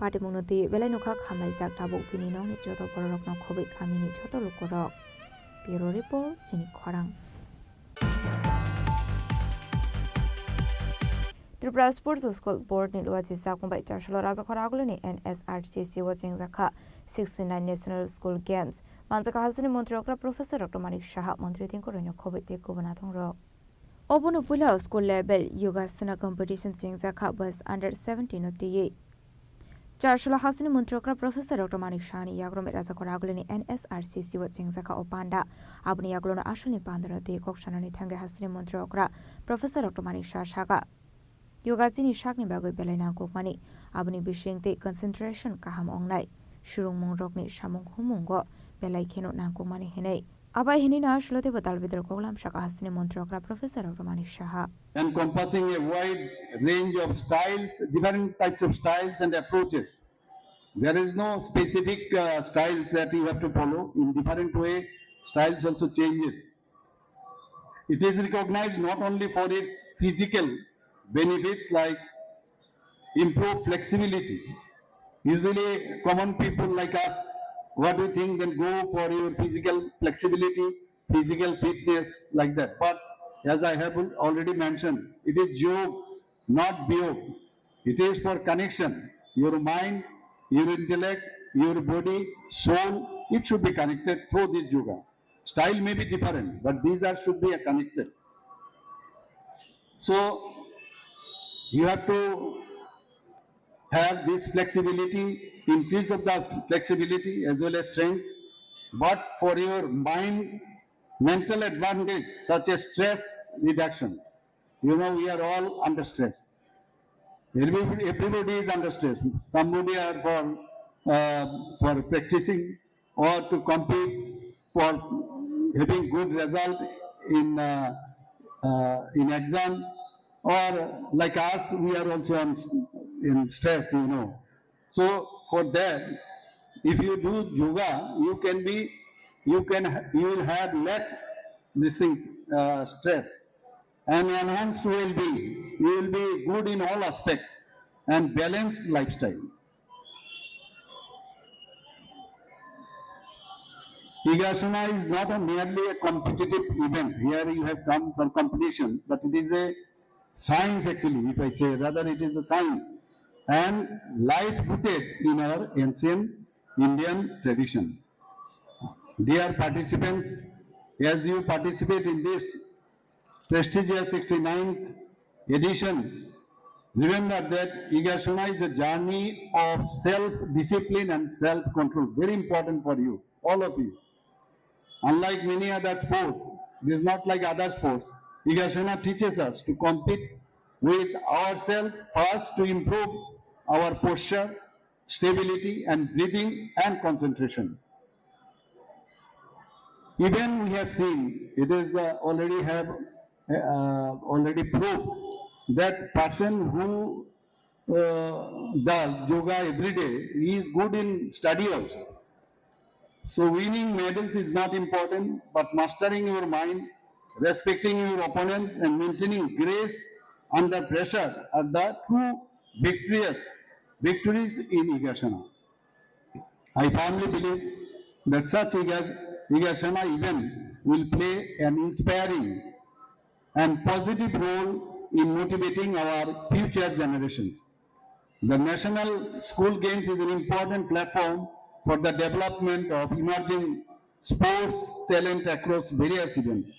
पाटिमुनति बेलाइनुखा खामलाय जाक ताबुक बिनि नंनि जतो बररकना खबै खामिनि जतो लुकरक ब्यूरो रिपोर्ट चिनी खरां त्रिपुरा स्पोर्ट्स स्कूल बोर्ड नि लुवाजि जाकुंबाय चारशलो राजाखरागुलनि NSRCC वाचिं जाखा 69 नेशनल स्कूल गेम्स मानजाका हाजनि मन्त्री अक्रा प्रोफेसर डॉक्टर मानिक शाह मन्त्री तिंको रैनो खबै ते गुबना थंरो ओबनो पुला स्कूल लेवल योगासना कंपटीशन सिंग जाखा बस अंडर 17 नोटिये चारशलो हाजनि मन्त्री अक्रा प्रोफेसर डॉक्टर मानिक शाहनि याग्रोमे राजाखरागुलनि NSRCC वाचिं जाखा ओपान्डा आबनि याग्लोनो आशलनि पान्दरते कक्षानानि थांगे हाजनि मन्त्री अक्रा प्रोफेसर डॉक्टर मानिक शाह शागा योगाजिनि शाकनि बागै बेलायना गकमानि आबनि बिशिंते कन्सेन्ट्रेशन काहाम अंगनाय सुरुं मंगरकनि सामुं हुमुंगो बेलाय खेनो नांगकमानि हेनै आबाय हेनि ना आशलते बदाल बिदर गगलाम शाका हाजनि मन्त्री अक्रा professor doctor Manik Shah encompassing a wide range of styles, different types of styles and approaches. There is no specific styles that you have to follow. In different way, styles also changes. It is recognized not only for its physical benefits like improved flexibility. Usually, common people like us, what we think, then go for your physical flexibility, physical fitness, like that. But as I have already mentioned, it is yoga, not yoga. It is for connection. Your mind, your intellect, your body, soul, it should be connected through this yoga. Style may be different, but these are should be connected. So you have to have this flexibility, increase of the flexibility as well as strength. But for your mind, mental advantage such as stress reduction. You know, we are all under stress. Everybody is under stress. Somebody are for practicing or to compete for having good result in exam, or like us, we are also in stress. You know, so for that, if you do yoga, you will have less these things, stress and enhanced well-being. You will be good in all aspects and balanced lifestyle. Higasana is not merely a competitive event. Here you have come for competition, but it is a science actually, if I say, rather it is a science and life rooted in our ancient Indian tradition. Dear participants, as you participate in this prestigious 69th edition, remember that Higasana is a journey of self-discipline and self-control. Very important for you, all of you. Unlike many other sports, it is not like other sports. Higasana teaches us to compete with ourselves first to improve our posture, stability, and breathing and concentration. Even we have seen, it is already proved that person who does yoga every day is good in study also. So winning medals is not important, but mastering your mind, respecting your opponents, and maintaining grace under pressure are the true victories in Higasana. I firmly believe that such Higasana event will play an inspiring and positive role in motivating our future generations. The National School Games is an important platform for the development of emerging sports talent across various events.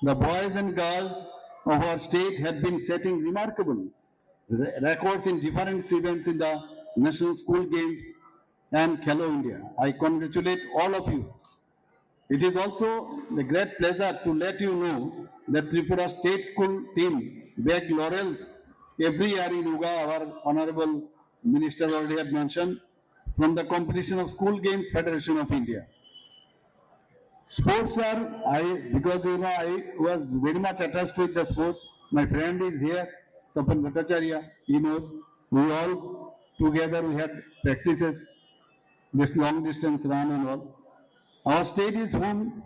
The boys and girls of our state have been setting remarkable records in different events in the National School Games and Khelo India. I congratulate all of you. It is also a great pleasure to let you know that Tripura State School team bag laurels every year in Uga. Our Honorable Minister already had mentioned, from the competition of School Games Federation of India. Sports are, because I was very much attached with the sports. My friend is here, Tapan Bhattacharya, he knows. We all together we had practices, this long distance run and all. Our state is home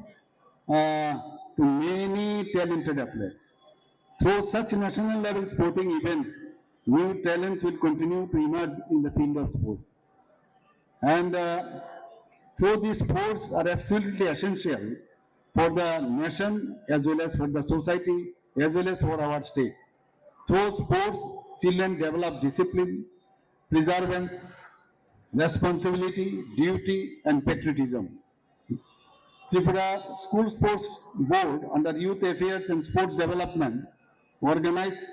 to many talented athletes. Through such national level sporting events, new talents will continue to emerge in the field of sports. And through these sports are absolutely essential for the nation as well as for the society as well as for our state. Through sports, children develop discipline, perseverance, responsibility, duty, and patriotism. Tripura School Sports Board under Youth Affairs and Sports Development organize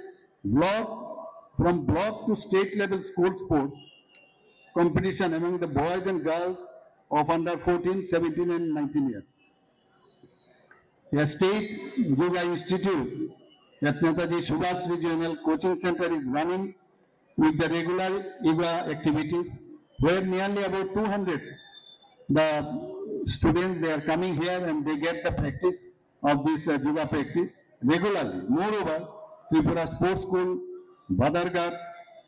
from block to state level school sports competition among the boys and girls of under 14, 17 and 19 years. A state yoga institute at Netaji Subhash Regional Coaching Center is running with the regular yoga activities, where nearly about 200 the students, they are coming here and they get the practice of this yoga practice regularly. Moreover, Tripura Sports School, Badargarh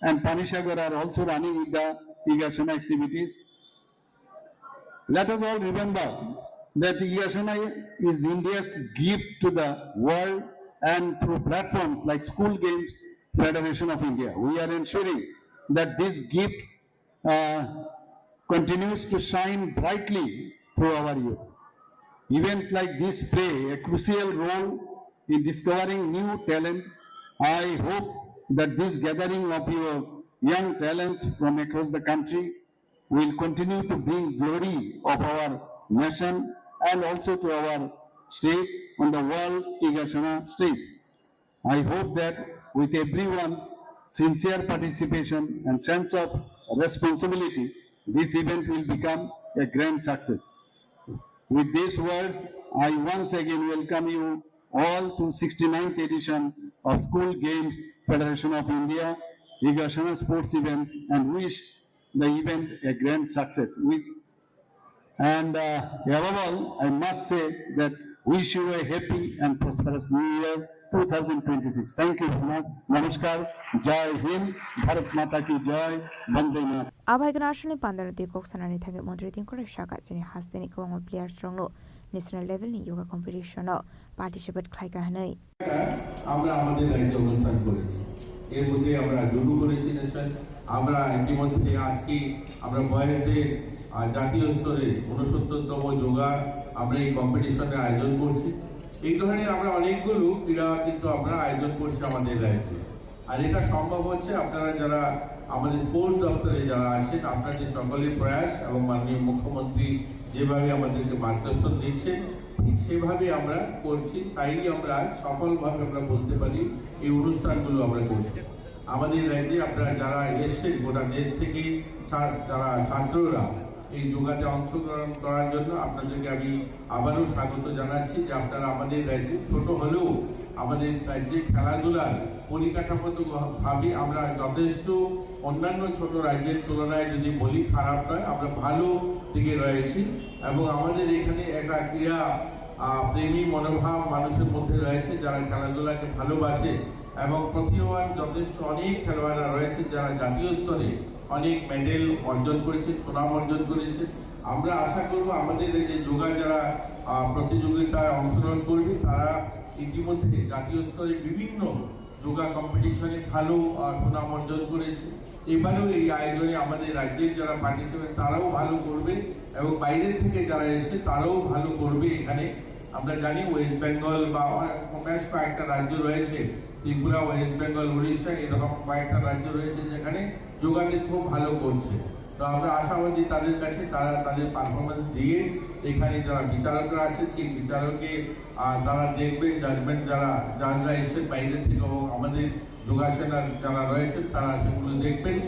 and Panishagar are also running with the Higasana activities. Let us all remember that Higasana is India's gift to the world, and through platforms like School Games Federation of India, we are ensuring that this gift continues to shine brightly through our youth. Events like this play a crucial role in discovering new talent. I hope that this gathering of your young talents from across the country will continue to bring glory of our nation and also to our state on the world Higasana stage. I hope that with everyone's sincere participation and sense of responsibility, this event will become a grand success. With these words, I once again welcome you all to 69th edition of School Games Federation of India Higasana Sports Events and wish the event a grand success. Above all, I must say that wish you a happy and prosperous New Year 2026. Thank you very much. Namaskar. Jai Hind. Bharat Mata ki Jai. Vande Mataram. Abai national pandar di kok sanani thage modri tin kore shaka chini hasdeni kwang players strong national level ni yoga competition participate khai ka hanai. আমরা আমাদের রাজ্যে অনুষ্ঠান করেছি, এর মধ্যে আমরা judo করেছি national, আমরা ইতিমধ্যে আজকে আমরা বয়সদের জাতীয় স্তরে 69তম যোগা আমরা এই কম্পিটিশনের আয়োজন করছি। এই ধরনের আমরা অনেকগুলো ক্রীড়া কিন্তু আমরা আয়োজন করছি আমাদের রাজ্যে। আর এটা সম্ভব হচ্ছে আপনারা যারা আমাদের স্পোর্টস দপ্তরে যারা আছেন, আপনাদের সকলের প্রয়াস এবং মাননীয় মুখ্যমন্ত্রী যেভাবে আমাদেরকে মার্গদর্শন দিচ্ছেন ঠিক সেভাবে আমরা করছি, তাই আমরা সফলভাবে আমরা বলতে পারি এই অনুষ্ঠানগুলো আমরা করছি। আমাদের রাজ্যে আপনারা যারা এসছেন গোটা দেশ থেকে যারা ছাত্ররা এই যোগাতে অংশগ্রহণ করার জন্য আপনাদেরকে আমি আবারও স্বাগত জানাচ্ছি যে আপনারা আমাদের রাজ্যে ছোট হলেও আমাদের রাজ্যে খেলাধুলার পরিকাঠামোগত ভাবে আমরা যথেষ্ট অন্যান্য ছোট রাজ্যের তুলনায় যদি বলি খারাপ নয়, আমরা ভালো দিকে রয়েছি এবং আমাদের এখানে একটা ক্রীড়া প্রেমী মনোভাব মানুষের মধ্যে রয়েছে যারা খেলাধুলাকে ভালোবাসে এবং প্রতিভাবান যথেষ্ট অনেক খেলোয়াড়রা রয়েছে যারা জাতীয় স্তরে অনেক মেডেল অর্জন করেছে, সুনাম অর্জন করেছে। আমরা আশা করব আমাদের এই যে যোগা যারা প্রতিযোগিতায় অংশগ্রহণ করবে তারা ইতিমধ্যে জাতীয় স্তরে বিভিন্ন যোগা কম্পিটিশনে ভালো সুনাম অর্জন করেছে। এবারেও এই আয়োজনে আমাদের রাজ্যের যারা পার্টিসিপেন্ট তারাও ভালো করবে এবং বাইরের থেকে যারা এসছে তারাও ভালো করবে। এখানে আমরা জানি ওয়েস্ট বেঙ্গল বা বেশ কয়েকটা রাজ্য রয়েছে, ত্রিপুরা, ওয়েস্ট বেঙ্গল, উড়িষ্যা, এরকম কয়েকটা রাজ্য রয়েছে যেখানে যোগাতে খুব ভালো করছে। তো আমরা আশাবাদী তাদের কাছে তারা তাদের পারফরমেন্স দিয়ে এখানে যারা বিচারকরা আছে সেই বিচারকে তারা দেখবেন, জাজমেন্ট যারা এসছেন বাইরের থেকে এবং আমাদের যোগাসনার যারা রয়েছেন তারা সেগুলো দেখবেন।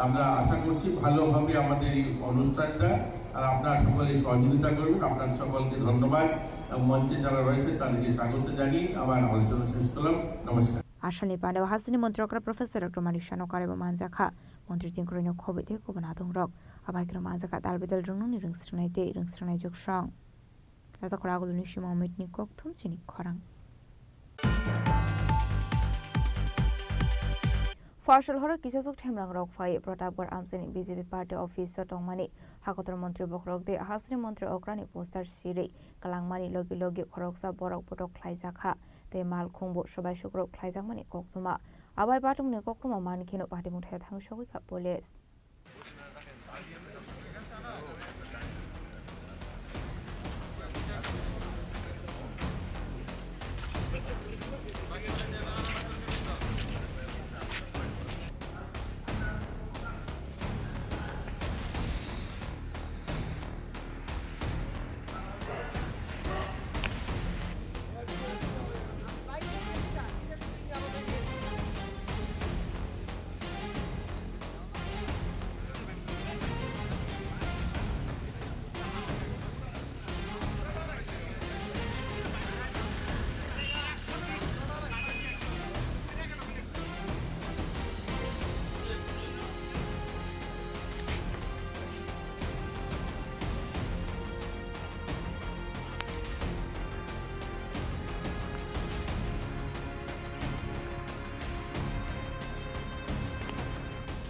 আমরা আশা করছি ভালোভাবে আমাদের এই অনুষ্ঠানটা আর আপনারা সকলে সহযোগিতা করবেন। আপনার সকলকে ধন্যবাদ এবং মঞ্চে যারা রয়েছে তাদেরকে স্বাগত জানিয়ে আমার আলোচনা শেষ করলাম। নমস্কার। आसामनि पान्डेव हासिनि मन्त्रकरा प्रोफेसर डक्टर मानिक सानकारेबो मानजाखा मन्त्री तिंकुरिनो खबैदे गुबुन हादंरक आबायग्रा मानजाखा दालबेदल रोंनुनि रोंस्रंनाय जुगस्रां राजाखरा आगुलनि सिमाव मिटनि ककथुम चिनि खरां फसल हर किसासुक थेमरां रक फाय प्रतापगढ़ आमसेनि बीजेपी पार्टी ऑफिस तंगमानि हाकतर मंत्री बखरक दे हासिनि मंत्री अक्रानि पोस्टार सिरै कलांगमानि लगे लगे खरकसा बरक पटक ख्लाइजाखा ते माल खुंबो सबाय सुग्रब ख्लाइजांमानि कक्तुमा आबाय बाथुमनि कक्तुमा मानखिनो पार्टी मुथाया थांसौखा पुलिस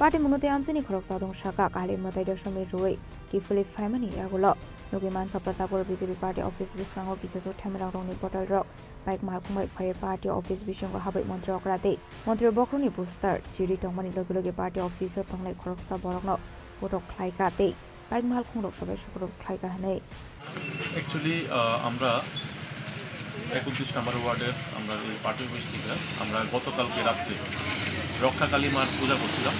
पार्टी मुनुते आमसेनि खरक सादों शाखा काली मताई दशमी रुई किफुली फाइमानि यागुल नुगिमान प्रतापगढ़ बीजेपी पार्टी ऑफिस बिस्रांगो किसासु थेमरां रंनि बटल रक बाइक मालकुमाय फाय पार्टी ऑफिस बिशंगो हाबै मंत्री अक्राते मंत्री बखरनि पोस्टार चिरि तंगमानि लगे लगे पार्टी ऑफिस तंगनाय खरकसा बरकनो पटक ख्लाइकाते बाइक मालकुंग सबाय सुकुर ख्लाइका हनै एक्चुअली আমরা 31 নম্বর ওয়ার্ডের আমরা এই পার্টি অফিস থেকে আমরা গতকালকে রাত্রে রক্ষাকালী মার পূজা করছিলাম।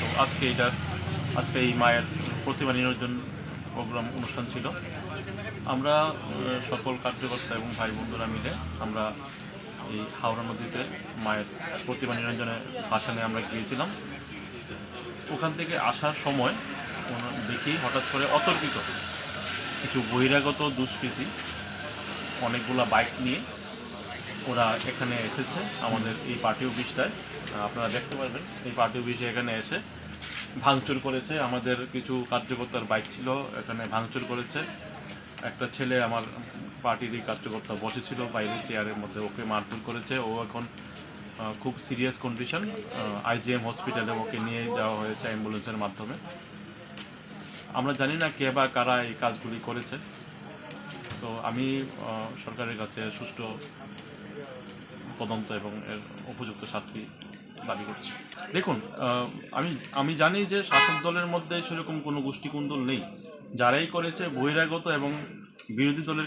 তো আজকে এই মায়ের প্রতিমা নিরঞ্জন প্রোগ্রাম অনুষ্ঠান ছিল। আমরা সকল কার্যকর্তা এবং ভাই বন্ধুরা মিলে আমরা এই হাওড়া নদীতে মায়ের প্রতিমা নিরঞ্জনের ভাসানে আমরা গিয়েছিলাম। ওখান থেকে আসার সময় দেখি হঠাৎ করে অতর্কিত কিছু বহিরাগত দুষ্কৃতী অনেকগুলা বাইক নিয়ে ওরা এখানে এসেছে আমাদের এই পার্টি অফিসটায়। আপনারা দেখতে পারবেন এই পার্টি অফিসে এখানে এসে ভাঙচুর করেছে। আমাদের কিছু কার্যকর্তার বাইক ছিল, এখানে ভাঙচুর করেছে। একটা ছেলে আমার পার্টিরই কার্যকর্তা বসেছিল বাইরে চেয়ারের মধ্যে, ওকে মারধর করেছে। ও এখন খুব সিরিয়াস কন্ডিশন, আইজিএম হসপিটালে ওকে নিয়ে যাওয়া হয়েছে অ্যাম্বুলেন্সের মাধ্যমে। আমরা জানি না কে বা কারা এই কাজগুলি করেছে। তো আমি সরকারের কাছে সুষ্ঠু তদন্ত এবং এর উপযুক্ত শাস্তি দাবি করছি। দেখুন, আমি জানি যে শাসক দলের মধ্যে সেরকম কোনো গোষ্ঠীকুন্দল নেই। যারাই করেছে বহিরাগত এবং বিরোধী দলের